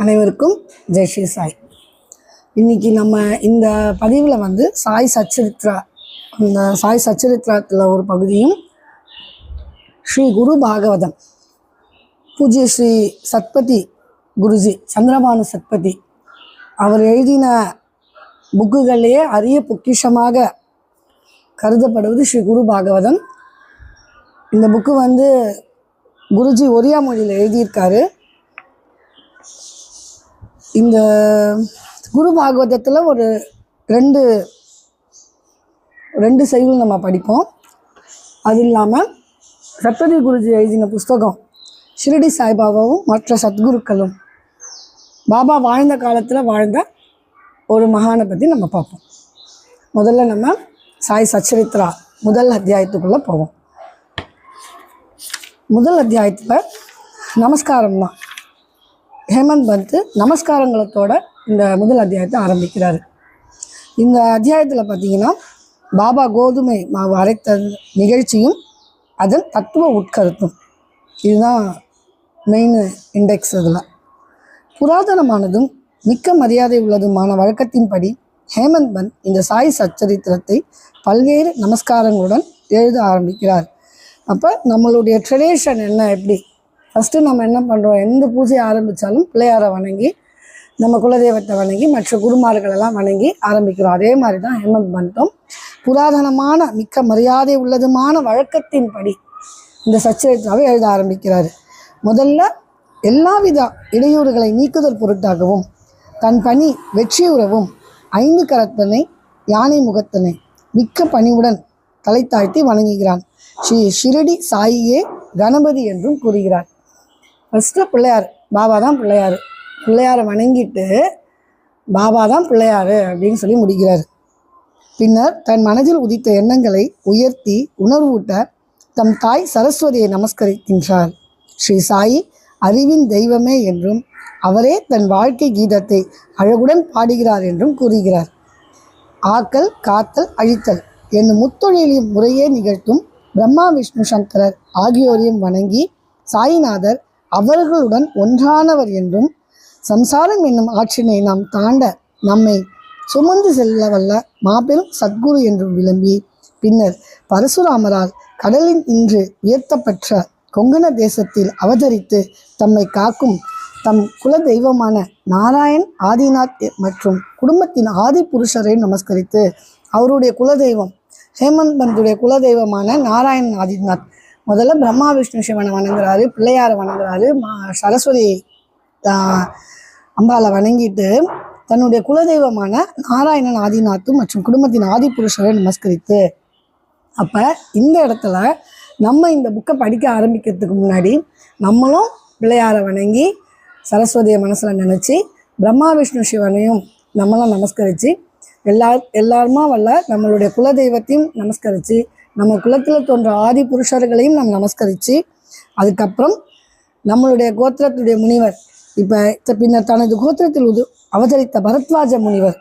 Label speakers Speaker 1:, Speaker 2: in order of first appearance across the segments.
Speaker 1: அனைவருக்கும் ஜெய் ஸ்ரீ சாய். இன்றைக்கி நம்ம இந்த பதிவில் வந்து சாய் சச்சரித்ரா, அந்த சாய் சச்சரித்திரத்தில் ஒரு பகுதியும் ஸ்ரீ குரு பாகவதம் பூஜ்ய ஸ்ரீ சத்பதி குருஜி சந்திரபானு சத்பதி அவர் எழுதின புக்குகளிலேயே அரிய பொக்கிஷமாக கருதப்படுவது ஸ்ரீ குரு பாகவதம். இந்த புக்கு வந்து குருஜி ஒரியா மொழியில் எழுதியிருக்காரு. இந்த குரு பாகவதத்தில் ஒரு ரெண்டு செய்யுள் நம்ம படிப்போம். அது இல்லாமல் சத்பதி குருஜி எழுதின புஸ்தகம் ஷிரடி சாய்பாபாவும் மற்ற சத்குருக்களும் பாபா வாழ்ந்த காலத்தில் வாழ்ந்த ஒரு மகானை பற்றி நம்ம பார்ப்போம். முதல்ல நம்ம சாய் சச்சரித்ரா முதல் அத்தியாயத்துக்குள்ளே போவோம். முதல் அத்தியாயத்தில் நமஸ்காரம் தான். ஹேமந்த் பந்த் நமஸ்காரங்களத்தோட இந்த முதல் அத்தியாயத்தை ஆரம்பிக்கிறார். இந்த அத்தியாயத்தில் பார்த்திங்கன்னா பாபா கோதுமை மாவு அரைத்த நிகழ்ச்சியும் அதன் தத்துவ உட்கருத்தும் இதுதான் மெயின் இண்டெக்ஸ். இதில் புராதனமானதும் மிக்க மரியாதை உள்ளதுமான வழக்கத்தின்படி ஹேமந்த் பந்த் இந்த சாய் சச்சரித்திரத்தை பல்வேறு நமஸ்காரங்களுடன் எழுத ஆரம்பிக்கிறார். அப்போ நம்மளுடைய ட்ரெடிஷன் என்ன, எப்படி ஃபஸ்ட்டு நம்ம என்ன பண்ணுறோம், எந்த பூஜையை ஆரம்பித்தாலும் பிள்ளையாரை வணங்கி நம்ம குலதெய்வத்தை வணங்கி மற்ற குருமார்களெல்லாம் வணங்கி ஆரம்பிக்கிறோம். அதே மாதிரி தான் ஹேமந்த் பந்தும் புராதனமான மிக்க மரியாதை உள்ளதுமான வழக்கத்தின்படி இந்த சச்சரித்ராவை எழுத ஆரம்பிக்கிறார். முதல்ல எல்லாவித இடையூறுகளை நீக்குதல் பொருட்டாகவும் தன் பணி வெற்றியுறவும் 5 கரத்தனை யானை முகத்தனை மிக்க பணிவுடன் தலை தாழ்த்தி வணங்குகிறான். ஸ்ரீ ஷிரடி சாயியே கணபதி என்றும் கூறுகிறார். ஃபஸ்ட்டு பிள்ளையார், பாபா தான் பிள்ளையார், பிள்ளையாரை வணங்கிட்டு பாபா தான் பிள்ளையார் அப்படின்னு சொல்லி முடிக்கிறார். பின்னர் தன் மனதில் உதித்த எண்ணங்களை உயர்த்தி உணர்வூட்ட தம் தாய் சரஸ்வதியை நமஸ்கரிக்கின்றார். ஸ்ரீ சாயி அறிவின் தெய்வமே என்றும் அவரே தன் வாழ்க்கை கீதத்தை அழகுடன் பாடுகிறார் என்றும் கூறுகிறார். ஆக்கல் காத்தல் அழித்தல் என்னும் முத்தொழிலின் முறையே நிகழ்த்தும் பிரம்மா விஷ்ணு சங்கரர் ஆகியோரையும் வணங்கி சாயிநாதர் அவர்களுடன் ஒன்றானவர் என்றும் சம்சாரம் என்னும் ஆற்றினை நாம் தாண்ட நம்மை சுமந்து செல்ல வல்ல மாபெரும் சத்குரு என்றும் விளம்பி பின்னர் பரசுராமரால் கடலின் இன்று உயர்த்தப்பெற்ற கொங்கண தேசத்தில் அவதரித்து தம்மை காக்கும் தம் குல தெய்வமான நாராயண் ஆதிநாத் மற்றும் குடும்பத்தின் ஆதி புருஷரை நமஸ்கரித்து அவருடைய குலதெய்வம் ஹேமந்த் பந்துடைய குலதெய்வமான நாராயண் ஆதிநாத் முதல்ல பிரம்மா விஷ்ணு சிவனை வணங்குறாரு, பிள்ளையாரை வணங்குறாரு, சரஸ்வதி அம்பாவை வணங்கிட்டு தன்னுடைய குலதெய்வமான நாராயணன் ஆதிநாத்தும் மற்றும் குடும்பத்தின் ஆதி புருஷரை நமஸ்கரித்து. அப்போ இந்த இடத்துல நம்ம இந்த புக்கை படிக்க ஆரம்பிக்கிறதுக்கு முன்னாடி நம்மளும் பிள்ளையாரை வணங்கி சரஸ்வதியை மனசில் நினச்சி பிரம்மா விஷ்ணு சிவனையும் நம்மளாம் நமஸ்கரித்து எல்லாருமா வல்ல நம்மளுடைய குலதெய்வத்தையும் நமஸ்கரித்து நம்ம குலத்தில் தோன்ற ஆதி புருஷர்களையும் நம்ம நமஸ்கரித்து அதுக்கப்புறம் நம்மளுடைய கோத்திரத்துடைய முனிவர் இப்போ பின்னர் தனது கோத்திரத்தில் அவதரித்த பரத்வாஜ முனிவர்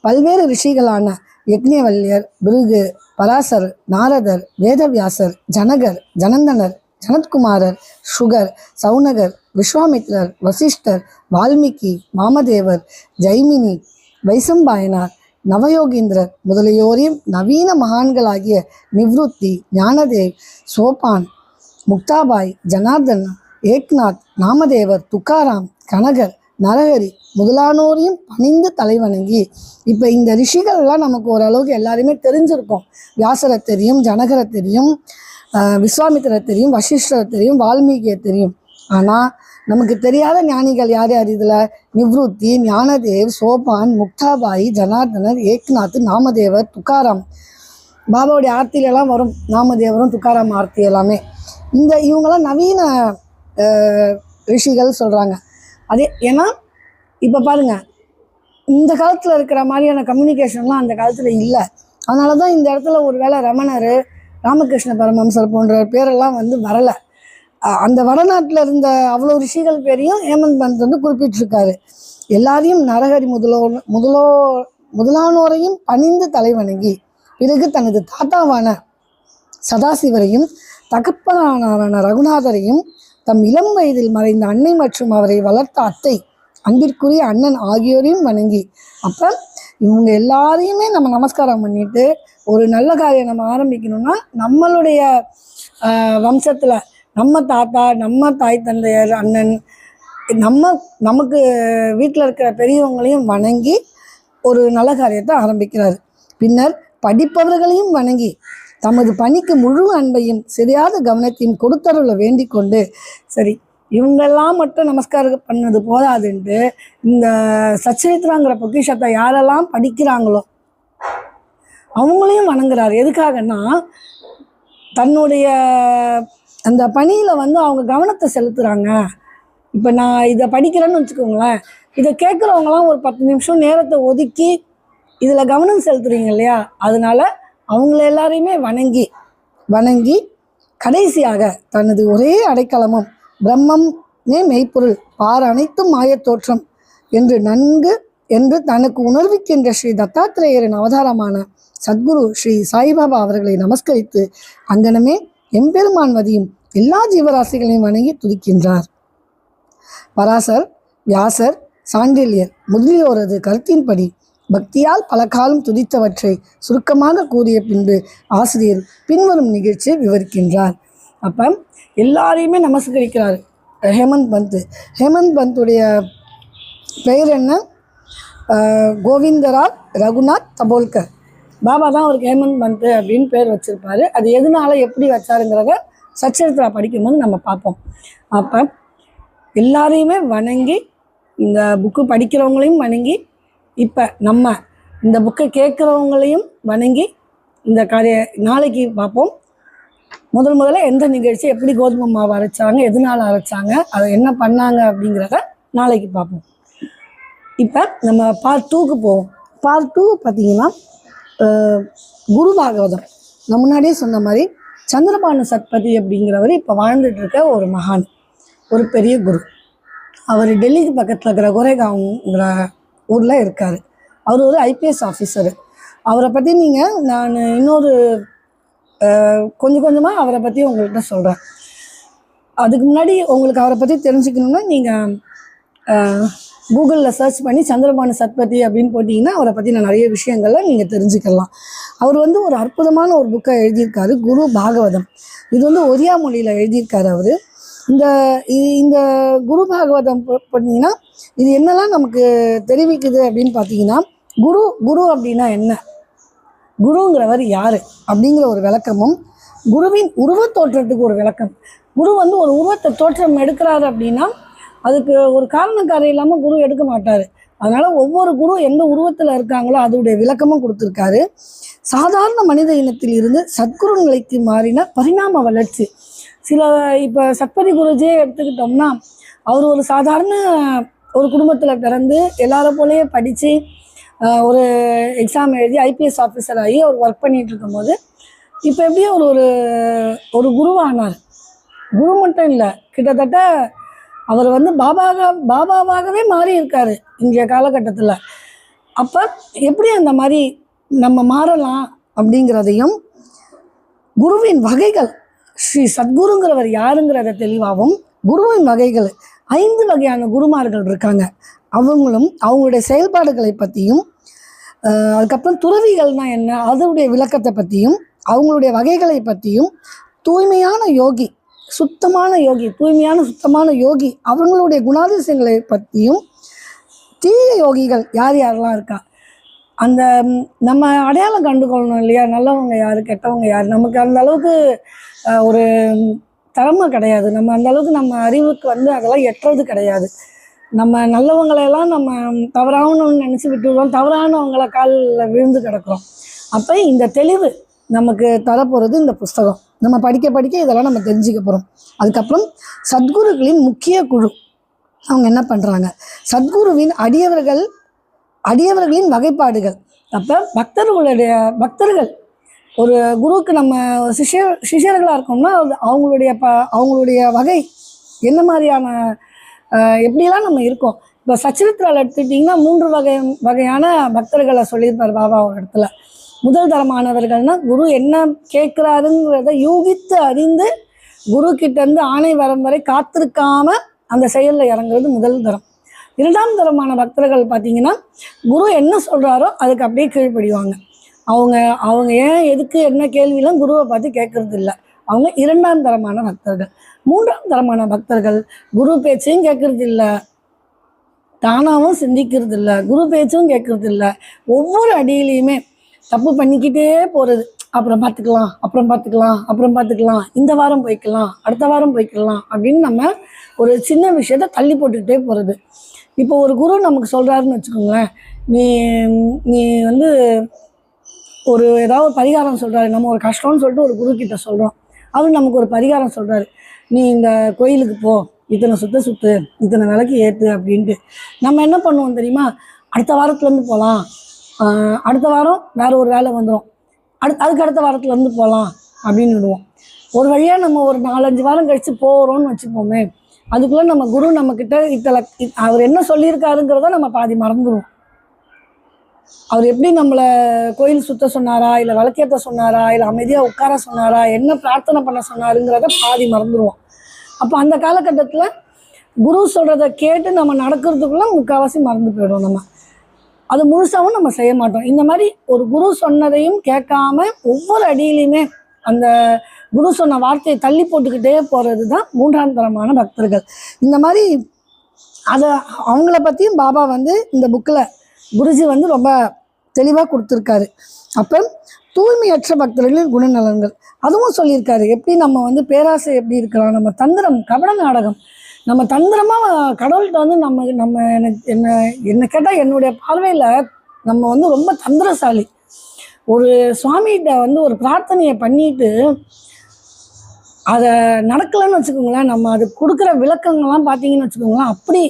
Speaker 1: பல்வேறு ரிஷிகளான யக்ஞவல்யர், பிருகு, பராசர், நாரதர், வேதவியாசர், ஜனகர், ஜனந்தனர், ஜனத்குமாரர், சுகர், சவுனகர், விஸ்வாமித்ரர், வசிஷ்டர், வால்மீகி, வாமதேவர், ஜைமினி, வைசம்பாயனார், நவயோகீந்திரர் முதலியோரையும் நவீன மகான்களாகிய நிவ்ருத்தி, ஞானதேவ், சோபான், முக்தாபாய், ஜனார்தன், ஏக்நாத், நாமதேவர், துக்காராம், கனகர், நரஹரி முதலானோரையும் பணிந்து தலைவணங்கி. இப்போ இந்த ரிஷிகள்லாம் நமக்கு ஓரளவுக்கு எல்லாருமே தெரிஞ்சிருக்கும். வியாசரை தெரியும், ஜனகரை தெரியும், விஸ்வாமித்திரரை தெரியும், வசிஷ்டரை தெரியும், வால்மீகியை தெரியும். ஆனால் நமக்கு தெரியாத ஞானிகள் யார் யார் இதில்? நிவ்ருத்தி, ஞானதேவ், சோபான், முக்தாபாய், ஜனார்தனர், ஏக்நாத், நாமதேவர், துக்காராம். பாபாவுடைய ஆர்த்தியிலெல்லாம் வரும் நாமதேவரும் துக்காராம் ஆர்த்தி எல்லாமே. இவங்கெல்லாம் நவீன ரிஷிகள் சொல்கிறாங்க. அதே ஏன்னா இப்போ பாருங்கள், இந்த காலத்தில் இருக்கிற மாதிரியான கம்யூனிகேஷன்லாம் அந்த காலத்தில் இல்லை. அதனால தான் இந்த இடத்துல ஒரு வேளை ரமணர், ராமகிருஷ்ண பரமஹம்சர் போன்ற பேரெல்லாம் வந்து வரலை. அந்த வடநாட்டில் இருந்த அவ்வளோ ரிஷிகள் பேரையும் ஹேமந்த் பந்த் வந்து குறிப்பிட்டிருக்காரு. எல்லாரையும் நரஹரி முதலானோரையும் பணிந்து தலைவணங்கி பிறகு தனது தாத்தாவான சதாசிவரையும் தகப்பனான ரகுநாதரையும் தம் இளம் வயதில் மறைந்த அன்னை மற்றும் அவரை வளர்த்த அத்தை அன்பிற்குரிய அண்ணன் ஆகியோரையும் வணங்கி, அப்போ இவங்க எல்லாரையுமே நம்ம நமஸ்காரம் பண்ணிட்டு ஒரு நல்ல காரியம் நம்ம ஆரம்பிக்கணும்னா நம்மளுடைய வம்சத்தில் நம்ம தாத்தா, நம்ம தாய் தந்தையர், அண்ணன், நமக்கு வீட்டில் இருக்கிற பெரியவங்களையும் வணங்கி ஒரு நல்ல காரியத்தை ஆரம்பிக்கிறார். பின்னர் படிப்பவர்களையும் வணங்கி தமது பணிக்கு முழு அன்பையும் சரியாத கவனத்தையும் கொடுத்தருள வேண்டி கொண்டு, சரி இவங்கெல்லாம் மட்டும் நமஸ்காரம் பண்ணது போதாதுன்ட்டு இந்த சச்சரித்திராங்கிற பொக்கிஷத்தை யாரெல்லாம் படிக்கிறாங்களோ அவங்களையும் வணங்குறாரு. எதுக்காகன்னா தன்னுடைய அந்த பணியில் வந்து அவங்க கவனத்தை செலுத்துகிறாங்க. இப்போ நான் இதை படிக்கிறேன்னு வச்சுக்கோங்களேன், இதை கேட்குறவங்களாம் ஒரு 10 நிமிஷம் நேரத்தை ஒதுக்கி இதில் கவனம் செலுத்துறீங்க இல்லையா, அதனால அவங்கள எல்லாரையுமே வணங்கி கடைசியாக தனது ஒரே அடைக்கலமும் பிரம்மமே மெய்ப்பொருள் பார் அனைத்தும் மாயத்தோற்றம் என்று தனக்கு உணர்விக்கின்ற ஸ்ரீ தத்தாத்திரேயரின் அவதாரமான சத்குரு ஸ்ரீ சாய்பாபா அவர்களை நமஸ்கரித்து அங்கனமே எம்பெருமான் மதியும் எல்லா ஜீவராசிகளையும் வணங்கி துதிக்கின்றார். பராசர், வியாசர், சாண்டில்யர் முதலியோரது கருத்தின்படி பக்தியால் பல காலம் துதித்தவற்றை சுருக்கமாக கூறிய பின்பு ஆசிரியர் பின்வரும் நிகழ்ச்சியை விவரிக்கின்றார். அப்போ எல்லாரையுமே நமஸ்கரிக்கிறார் ஹேமந்த் பந்துடைய பெயர் என்ன? கோவிந்தராவ் ரகுநாத் தபோல்கர். பாபா தான் அவருக்கு ஹேமந்த் பந்த் அப்படின்னு பேர் வச்சுருப்பார். அது எதனால எப்படி வச்சாருங்கிறத சச்சரித்திரா படிக்கும்போது நம்ம பார்ப்போம். அப்போ எல்லாரையுமே வணங்கி, இந்த புக்கு படிக்கிறவங்களையும் வணங்கி, இப்போ நம்ம இந்த புக்கை கேட்குறவங்களையும் வணங்கி இந்த நாளைக்கு பார்ப்போம். முதல்ல எந்த நிகழ்ச்சி, எப்படி கோதுமை மாவு அரைச்சாங்க, எதனால் அரைச்சாங்க, அதை என்ன பண்ணாங்க அப்படிங்கிறத நாளைக்கு பார்ப்போம். இப்போ நம்ம பார்ட் 2க்கு போவோம். பார்ட் 2 பார்த்திங்கன்னா குரு பாகவதம். நான் முன்னாடியே சொன்ன மாதிரி சந்திரபானு சத்பதி அப்படிங்கிறவர் இப்போ வாழ்ந்துட்டுருக்க ஒரு மகான், ஒரு பெரிய குரு. அவர் டெல்லிக்கு பக்கத்தில் இருக்கிற கோரேகாவ்ங்கிற ஊரில் இருக்கார். அவர் ஒரு IPS ஆஃபீஸரு. அவரை பற்றி நான் இன்னொரு கொஞ்சமாக அவரை பற்றி உங்கள்கிட்ட சொல்கிறேன். அதுக்கு முன்னாடி உங்களுக்கு அவரை பற்றி தெரிஞ்சுக்கணுன்னா நீங்கள் கூகுளில் சர்ச் பண்ணி சந்திரபானு சத்பதி அப்படின்னு போட்டிங்கன்னா அவரை பற்றி நான் நிறைய விஷயங்களை நீங்கள் தெரிஞ்சுக்கலாம். அவர் ஒரு அற்புதமான ஒரு புக்கை எழுதியிருக்காரு, குரு பாகவதம். இது ஒரியா மொழியில் எழுதியிருக்காரு அவர். இந்த குரு பாகவதம் பண்ணிங்கன்னா இது என்னெல்லாம் நமக்கு தெரிவிக்குது அப்படின்னு பார்த்தீங்கன்னா, குரு அப்படின்னா என்ன, குருங்கிறவர் யார் அப்படிங்கிற ஒரு விளக்கமும், குருவின் உருவத் தோற்றத்துக்கு ஒரு விளக்கம். குரு ஒரு உருவத்தை தோற்றம் எடுக்கிறாரு அப்படின்னா அதுக்கு ஒரு காரணக்காரம் இல்லாமல் குரு எடுக்க மாட்டார். அதனால் ஒவ்வொரு குரு எந்த உருவத்தில் இருக்காங்களோ அதோடைய விளக்கமும் கொடுத்துருக்காரு. சாதாரண மனித இனத்தில் இருந்து சத்குரு நிலைக்கு மாறின பரிணாம வளர்ச்சி. இப்போ சத்பதி குருஜியை எடுத்துக்கிட்டோம்னா அவர் ஒரு சாதாரண ஒரு குடும்பத்தில் பிறந்து எல்லாரை போலேயே படித்து ஒரு எக்ஸாம் எழுதி IPS ஆஃபீஸர் ஆகி அவர் ஒர்க் பண்ணிகிட்டு இருக்கும்போது இப்போ எப்படியோ ஒரு குருவானார். குரு மட்டும் இல்லை, கிட்டத்தட்ட அவர் பாபாவாகவே மாறி இருக்கார் இன்றைய காலகட்டத்தில். அப்போ எப்படி அந்த மாதிரி நம்ம மாறலாம் அப்படிங்கிறதையும், குருவின் வகைகள், ஸ்ரீ சத்குருங்கிறவர் யாருங்கிறத தெளிவாகவும், குருவின் வகைகள் 5 வகையான குருமார்கள் இருக்காங்க, அவங்களுடைய செயல்பாடுகளை பற்றியும், அதுக்கப்புறம் துறவிகள்னா என்ன அதனுடைய விளக்கத்தை பற்றியும், அவங்களுடைய வகைகளை பற்றியும், தூய்மையான யோகி, சுத்தமான யோகி அவங்களுடைய குணாதிசயங்களை பற்றியும், தீய யோகிகள் யாரெல்லாம் இருக்கா, அந்த நம்ம அடையாளம் கண்டுகொள்ளணும் இல்லையா, நல்லவங்க யார் கெட்டவங்க யார். நமக்கு அந்த அளவுக்கு ஒரு திறமை கிடையாது, நம்ம அந்த அளவுக்கு நம்ம அறிவுக்கு அதெல்லாம் எட்டுறது கிடையாது. நம்ம நல்லவங்களையெல்லாம் நம்ம தவறானவன்னு நினச்சி விட்டுருவோம், தவறானவங்களை காலில் விழுந்து கிடக்கிறோம். அப்போ இந்த தெளிவு நமக்கு தரப்போகிறது இந்த புஸ்தகம். நம்ம படிக்க இதெல்லாம் நம்ம தெரிஞ்சுக்க போகிறோம். அதுக்கப்புறம் சத்குருக்களின் முக்கிய குழு அவங்க என்ன பண்ணுறாங்க, சத்குருவின் அடியவர்களின் வகைப்பாடுகள். அப்போ பக்தர்கள் ஒரு குருவுக்கு நம்ம சிஷ்யர்களாக இருக்கோம்னா அவங்களுடைய வகை என்ன மாதிரியான எப்படியெல்லாம் நம்ம இருக்கோம். இப்போ சச்சரித்திரால் எடுத்துக்கிட்டிங்கன்னா 3 வகையான பக்தர்களை சொல்லியிருப்பார் பாபா ஒரு இடத்துல. முதல் தரமானவர்கள்னால் குரு என்ன கேட்குறாருங்கிறத யூகித்து அறிந்து குரு கிட்டேருந்து ஆணை வரும் வரை காத்திருக்காம அந்த செயலில் இறங்குறது முதல் தரம். இரண்டாம் தரமான பக்தர்கள் பார்த்தீங்கன்னா குரு என்ன சொல்கிறாரோ அதுக்கு அப்படியே கீழ்ப்படிவாங்க. அவங்க அவங்க ஏன் எதுக்கு என்ன கேள்வியெல்லாம் குருவை பார்த்து கேட்கறது இல்லை. அவங்க இரண்டாம் தரமான பக்தர்கள். மூன்றாம் தரமான பக்தர்கள் குரு பேச்சையும் கேட்கறது இல்லை, தானாகவும் சிந்திக்கிறது இல்லை, குரு பேச்சும் கேட்கறது இல்லை. ஒவ்வொரு அடியிலையுமே தப்பு பண்ணிக்கிட்டே போகிறது. அப்புறம் பார்த்துக்கலாம், அப்புறம் பார்த்துக்கலாம், அப்புறம் பார்த்துக்கலாம், இந்த வாரம் போய்க்கலாம், அடுத்த வாரம் போய்க்கலாம் அப்படின்னு நம்ம ஒரு சின்ன விஷயத்த தள்ளி போட்டுக்கிட்டே போகிறது. இப்போ ஒரு குரு நமக்கு சொல்கிறாருன்னு வச்சுக்கோங்களேன், நீ நீ வந்து ஒரு ஏதாவது ஒரு பரிகாரம் சொல்கிறாரு. நம்ம ஒரு கஷ்டம்னு சொல்லிட்டு ஒரு குரு கிட்ட சொல்கிறோம். அவர் நமக்கு ஒரு பரிகாரம் சொல்கிறாரு, நீ இந்த கோயிலுக்கு போ, இத்தனை சுற்று இத்தனை விளக்கு ஏற்று அப்படின்ட்டு. நம்ம என்ன பண்ணுவோம் தெரியுமா? அடுத்த வாரத்துலேருந்து போகலாம், அடுத்த வாரம் வேறு ஒரு வேலை வந்துடும், அதுக்கு அடுத்த வாரத்துலேருந்து போகலாம் அப்படின்னு விடுவோம். ஒரு வழியாக நம்ம ஒரு 4-5 வாரம் கழித்து போகிறோன்னு வச்சுப்போமே, அதுக்குள்ளே நம்ம குரு நம்மக்கிட்ட அவர் என்ன சொல்லியிருக்காருங்கிறத நம்ம பாதி மறந்துடுவோம். அவர் எப்படி நம்மளை கோயில் சுற்ற சொன்னாரா, இல்லை விளக்கேற்ற சொன்னாரா, இல்லை அமைதியாக உட்கார சொன்னாரா, என்ன பிரார்த்தனை பண்ண சொன்னாருங்கிறத பாதி மறந்துடுவோம். அப்போ அந்த காலகட்டத்தில் குரு சொல்கிறத கேட்டு நம்ம நடக்கிறதுக்குள்ளே முக்கால்வாசி மறந்து போயிடும். நம்ம அது முழுசாகவும் நம்ம செய்ய மாட்டோம். இந்த மாதிரி ஒரு குரு சொன்னதையும் கேட்காம ஒவ்வொரு அடியிலையுமே அந்த குரு சொன்ன வார்த்தையை தள்ளி போட்டுக்கிட்டே போகிறது தான் மூன்றாம் தரமான பக்தர்கள். இந்த மாதிரி அதை அவங்கள பற்றியும் பாபா வந்து இந்த புக்கில் குருஜி வந்து ரொம்ப தெளிவாக கொடுத்துருக்காரு. அப்போ தூய்மையற்ற பக்தர்களின் குணநலன்கள் அதுவும் சொல்லியிருக்காரு. எப்படி நம்ம வந்து பேராசை எப்படி இருக்கலாம், நம்ம தந்திரம் கபட நாடகம், நம்ம தந்திரமாக கடவுள்கிட்ட வந்து நம்ம என்ன கேட்டால் என்னுடைய பார்வையில் நம்ம வந்து ரொம்ப தந்திரசாலி. ஒரு சுவாமிகிட்ட வந்து ஒரு பிரார்த்தனையை பண்ணிட்டு அதை நடக்கலைன்னு வச்சுக்கோங்களேன், நம்ம அது கொடுக்குற விளக்கங்கள்லாம் பார்த்தீங்கன்னு வச்சுக்கோங்களேன், அப்படி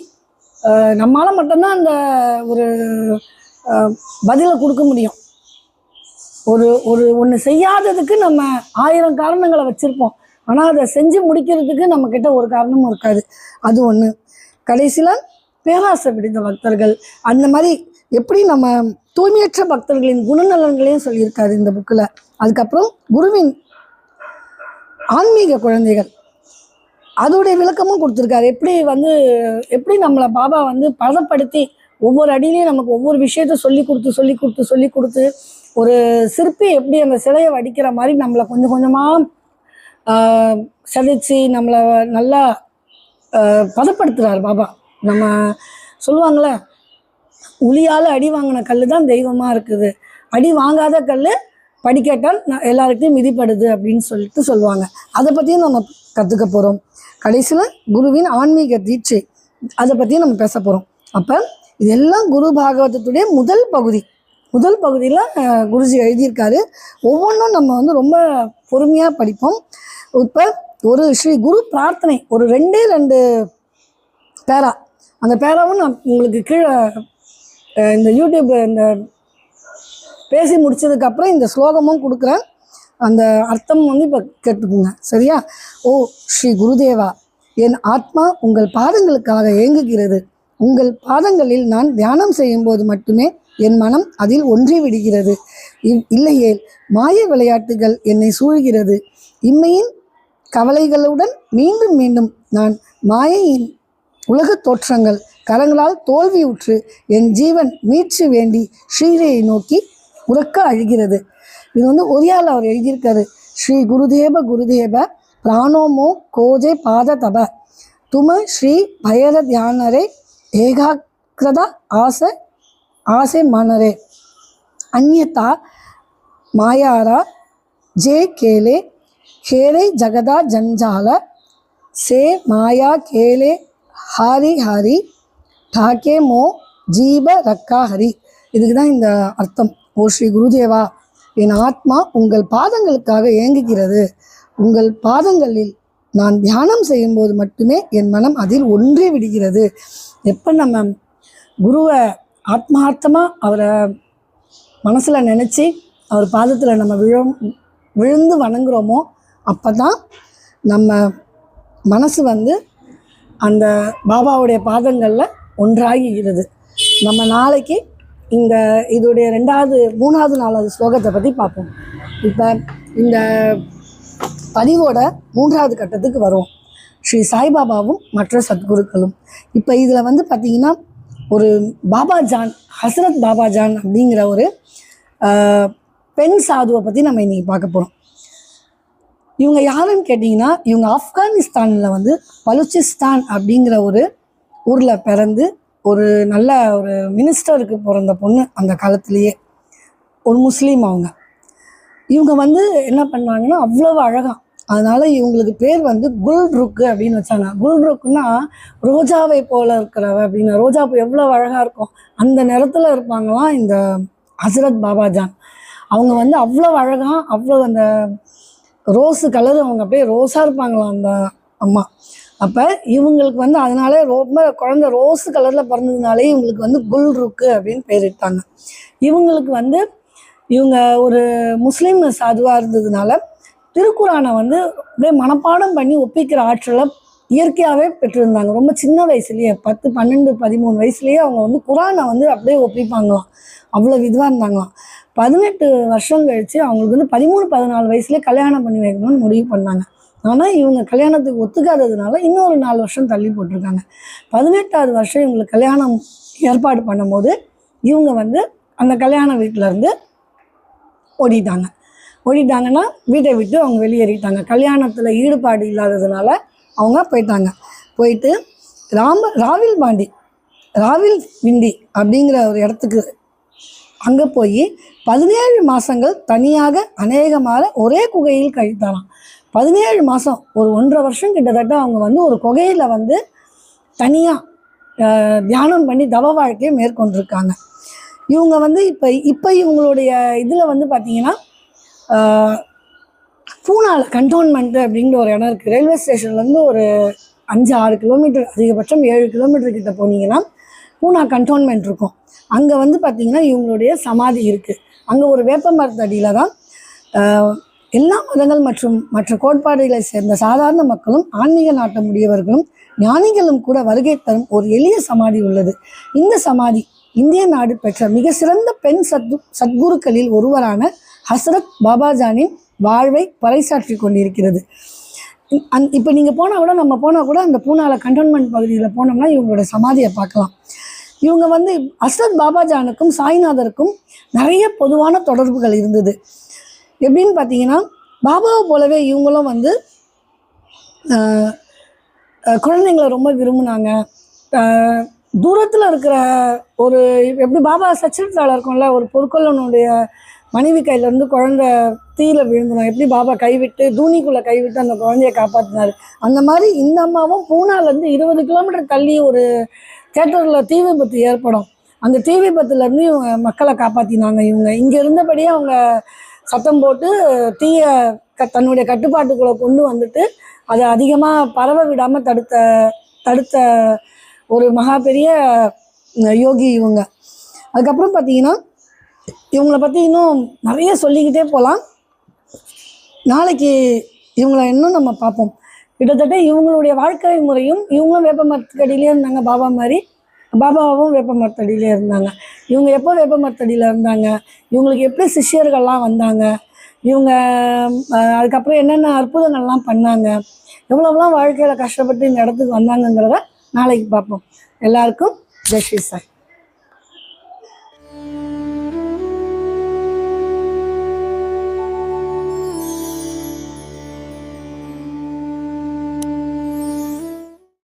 Speaker 1: நம்மளால் மட்டும்தான் அந்த ஒரு பதிலை கொடுக்க முடியும். ஒன்று செய்யாததுக்கு நம்ம 1000 காரணங்களை வச்சுருப்போம், ஆனால் அதை செஞ்சு முடிக்கிறதுக்கு நம்மக்கிட்ட ஒரு காரணமும் இருக்காது. அது ஒன்று. கடைசியில் பேராசை பிடித்த பக்தர்கள், அந்த மாதிரி எப்படி நம்ம தூய்மையற்ற பக்தர்களின் குணநலன்களையும் சொல்லியிருக்காரு இந்த புக்கில். அதுக்கப்புறம் குருவின் ஆன்மீக குழந்தைகள் அதோடைய விளக்கமும் கொடுத்துருக்காரு. எப்படி நம்மளை பாபா வந்து பதப்படுத்தி ஒவ்வொரு அடியிலையும் நமக்கு ஒவ்வொரு விஷயத்த சொல்லி கொடுத்து ஒரு சிற்பி எப்படி அந்த சிலையை வடிக்கிற மாதிரி நம்மளை கொஞ்சம் கொஞ்சமாக சதைச்சி நம்மளை நல்லா பதப்படுத்துகிறார் பாபா. நம்ம சொல்லுவாங்களே, உளியால் அடி வாங்கின கல் தான் தெய்வமாக இருக்குது, அடி வாங்காத கல் படிக்கட்டால் எல்லார்கிட்டையும் மிதிப்படுது அப்படின்னு சொல்லுவாங்க. அதை பற்றியும் நம்ம கற்றுக்க போகிறோம். கடைசியில் குருவின் ஆன்மீக தீட்சை அதை பற்றியும் நம்ம பேச போகிறோம். அப்போ இதெல்லாம் குரு பாகவதத்துடைய முதல் பகுதியில் குருஜி எழுதியிருக்காரு. ஒவ்வொன்றும் நம்ம வந்து ரொம்ப பொறுமையாக படிப்போம். இப்போ ஒரு ஸ்ரீ குரு பிரார்த்தனை ஒரு 2 பேரா, அந்த பேராவும் நான் உங்களுக்கு கீழே இந்த யூடியூப் இந்த பேசி முடிச்சதுக்கப்புறம் இந்த ஸ்லோகமும் கொடுக்குறேன். அந்த அர்த்தம் வந்து இப்போ கேட்டுக்குங்க, சரியா? ஓ ஸ்ரீ குருதேவா, என் ஆத்மா உங்கள் பாதங்களுக்காக ஏங்குகிறது. உங்கள் பாதங்களில் நான் தியானம் செய்யும்போது மட்டுமே என் மனம் அதில் ஒன்றி விடுகிறது. இல்லையேல் மாய விளையாட்டுகள் என்னை சூழ்கிறது. இம்மையின் கவலைகளுடன் மீண்டும் மீண்டும் நான் மாயையின் உலகத் தோற்றங்கள் கரங்களால் தோல்வியுற்று என் ஜீவன் மீட்சி வேண்டி ஸ்ரீரையை நோக்கி உறக்க அழுகிறது. இது வந்து ஒரியால் அவர் எழுதியிருக்காரு. ஸ்ரீ குருதேவ பிராணோமோ கோஜே பாத தப தும ஸ்ரீ பயர தியானரே ஏகாக்கிரதா ஆசை மனரே அந்யதா மாயாரா ஜே கேலே ஹேரை ஜகதா ஜஞ்சால சே மாயா கேலே ஹாரி ஹாரி டாக்கே மோ ஜீப ரக்கா ஹரி. இதுக்கு தான் இந்த அர்த்தம். ஓ ஸ்ரீ குருதேவா, என் ஆத்மா உங்கள் பாதங்களுக்காக ஏங்குகிறது. உங்கள் பாதங்களில் நான் தியானம் செய்யும்போது மட்டுமே என் மனம் அதில் ஒன்றி விடுகிறது. எப்போ நம்ம குருவை ஆத்மார்த்தமாக அவரை மனசில் நினச்சி அவர் பாதத்தில் நம்ம விழுந்து வணங்குறோமோ அப்போ தான் நம்ம மனசு வந்து அந்த பாபாவுடைய பாதங்களில் ஒன்றாகிறது. நம்ம நாளைக்கு இதோடைய 2வது 3வது 4வது ஸ்லோகத்தை பற்றி பார்ப்போம். இப்போ இந்த பதிவோட 3வது கட்டத்துக்கு வருவோம். ஸ்ரீ சாய்பாபாவும் மற்ற சத்குருக்களும். இப்போ இதில் வந்து பார்த்திங்கன்னா ஒரு பாபா ஜான், ஹசரத் பாபா ஜான் அப்படிங்கிற ஒரு பெண் சாதுவை பற்றி நம்ம இன்றைக்கி பார்க்க போகிறோம். இவங்க யாருன்னு கேட்டிங்கன்னா, இவங்க ஆப்கானிஸ்தானில் வந்து பலுச்சிஸ்தான் அப்படிங்கிற ஒரு ஊரில் பிறந்து ஒரு நல்ல ஒரு மினிஸ்டருக்கு பிறந்த பொண்ணு. அந்த காலத்திலேயே ஒரு முஸ்லீம் அவங்க. இவங்க வந்து என்ன பண்ணாங்கன்னா அவ்வளவு அழகாக, அதனால் இவங்களுக்கு பேர் வந்து குல்ருக்கு அப்படின்னு வச்சாங்க. குல்ருக்குன்னா ரோஜாவை போல் இருக்கிறவ அப்படின்னு. ரோஜா பூ எவ்வளோ அழகாக இருக்கும் அந்த நிறத்தில் இருப்பாங்களாம் இந்த ஹசரத் பாபாஜான். அவங்க வந்து அவ்வளோ அழகாக, அவ்வளோ அந்த ரோஸு கலரு, அவங்க அப்படியே ரோஸாக இருப்பாங்களாம் அந்த அம்மா. அப்போ இவங்களுக்கு வந்து அதனாலே ரொம்ப குழந்தை ரோஸு கலரில் பிறந்ததுனாலே இவங்களுக்கு வந்து குல்ருக்கு அப்படின்னு பேரிட்டாங்க. இவங்களுக்கு வந்து இவங்க ஒரு முஸ்லீம் சாதுவாக இருந்ததுனால திருக்குறானை வந்து அப்படியே மனப்பாடம் பண்ணி ஒப்பிக்கிற ஆற்றலை இயற்கையாகவே பெற்றிருந்தாங்க. ரொம்ப சின்ன வயசுலேயே 10, 12, 13 வயசுலேயே அவங்க வந்து குரானை வந்து அப்படியே ஒப்பிப்பாங்களாம். அவ்வளோ இதுவாக இருந்தாங்களாம். 18 வருஷம் கழித்து அவங்களுக்கு வந்து 13, 14 வயசுலேயே கல்யாணம் பண்ணி வைக்கணும்னு முடிவு பண்ணாங்க. ஆனால் இவங்க கல்யாணத்துக்கு ஒத்துக்காததுனால இன்னொரு 4 வருஷம் தள்ளி போட்டிருக்காங்க. 18வது வருஷம் இவங்களுக்கு கல்யாணம் ஏற்பாடு பண்ணும்போது இவங்க வந்து அந்த கல்யாண வீட்டிலேருந்து ஓடிட்டாங்கன்னா வீட்டை விட்டு அவங்க வெளியேறிட்டாங்க. கல்யாணத்தில் ஈடுபாடு இல்லாததுனால அவங்க போயிட்டு ராவில்பிண்டி அப்படிங்கிற ஒரு இடத்துக்கு அங்கே போய் 17 மாதங்கள் தனியாக அநேகமாக ஒரே குகையில் கழித்தாலாம். 17 மாதம், ஒரு 1.5 வருஷம் கிட்டத்தட்ட அவங்க வந்து ஒரு குகையில் வந்து தனியாக தியானம் பண்ணி தவ வாழ்க்கையை மேற்கொண்டிருக்காங்க. இவங்க வந்து இப்போ இவங்களுடைய இதில் வந்து பார்த்திங்கன்னா பூனாவில் கண்டோன்மெண்ட்டு அப்படிங்கிற ஒரு இடம் இருக்குது. ரயில்வே ஸ்டேஷன்லேருந்து ஒரு 5-6 கிலோமீட்டர், அதிகபட்சம் 7 கிலோமீட்டர் கிட்ட போனீங்கன்னா பூனா கண்டோன்மெண்ட் இருக்கும். அங்கே வந்து பார்த்திங்கன்னா இவங்களுடைய சமாதி இருக்குது. அங்கே ஒரு வேப்ப மரத்தடியில் தான் எல்லா மதங்கள் மற்றும் மற்ற கோட்பாடுகளை சேர்ந்த சாதாரண மக்களும் ஆன்மீக நாட்டமுடையவர்களும் ஞானிகளும் கூட வருகை தரும் ஒரு எளிய சமாதி உள்ளது. இந்த சமாதி இந்திய நாடு பெற்ற மிக சிறந்த பெண் சத்குருக்களில் ஒருவரான ஹசரத் பாபாஜானின் வாழ்வை பறைசாற்றி கொண்டிருக்கிறது. இப்போ நீங்கள் நம்ம போனால் கூட அந்த பூனாவில் கண்டோன்மெண்ட் பகுதியில் போனோம்னா இவங்களோட சமாதியை பார்க்கலாம். இவங்க வந்து ஹசரத் பாபாஜானுக்கும் சாய்நாதருக்கும் நிறைய பொதுவான தொடர்புகள் இருந்தது. எப்படின்னு பார்த்தீங்கன்னா, பாபாவை போலவே இவங்களும் வந்து குழந்தைங்களை ரொம்ப விரும்பினாங்க. தூரத்தில் இருக்கிற ஒரு எப்படி பாபா சச்சரித்தால் இருக்கும்ல, ஒரு பொற்கொள்ளனுடைய மனைவி கையிலேருந்து குழந்தை தீயில விழுந்தணும், எப்படி பாபா தூணிக்குள்ளே கைவிட்டு அந்த குழந்தைய காப்பாற்றினார். அந்த மாதிரி இந்த அம்மாவும் பூனாலேருந்து 20 கிலோமீட்டர் தள்ளி ஒரு தேட்டரில் தீ விபத்து ஏற்படும். அந்த தீ விபத்துலேருந்து இவங்க மக்களை காப்பாற்றினாங்க. இவங்க இங்கே இருந்தபடியே அவங்க சத்தம் போட்டு தீயை தன்னுடைய கட்டுப்பாட்டுக்குள்ளே கொண்டு வந்துட்டு அதை அதிகமாக பரவ விடாமல் தடுத்த ஒரு மகா பெரிய யோகி இவங்க. அதுக்கப்புறம் பார்த்திங்கன்னா இவங்களை பற்றி இன்னும் நிறைய சொல்லிக்கிட்டே போகலாம். நாளைக்கு இவங்களை இன்னும் நம்ம பார்ப்போம். கிட்டத்தட்ட இவங்களுடைய வாழ்க்கை முறையும், இவங்களும் வேப்ப மரத்தடியிலே இருந்தாங்க பாபா மாதிரி, பாபாவும் வேப்ப மரத்தடியிலே இருந்தாங்க. இவங்க எப்போ வேப்ப மரத்தடியில் இருந்தாங்க, இவங்களுக்கு எப்படி சிஷ்யர்கள்லாம் வந்தாங்க, இவங்க அதுக்கப்புறம் என்னென்ன அற்புதங்கள்லாம் பண்ணாங்க, எவ்வளோலாம் வாழ்க்கையில் கஷ்டப்பட்டு இந்த இடத்துக்கு வந்தாங்கங்கிறத நாளைக்கு பார்ப்போம். எல்லாருக்கும் ஜெய் ஸ்ரீ சாய்.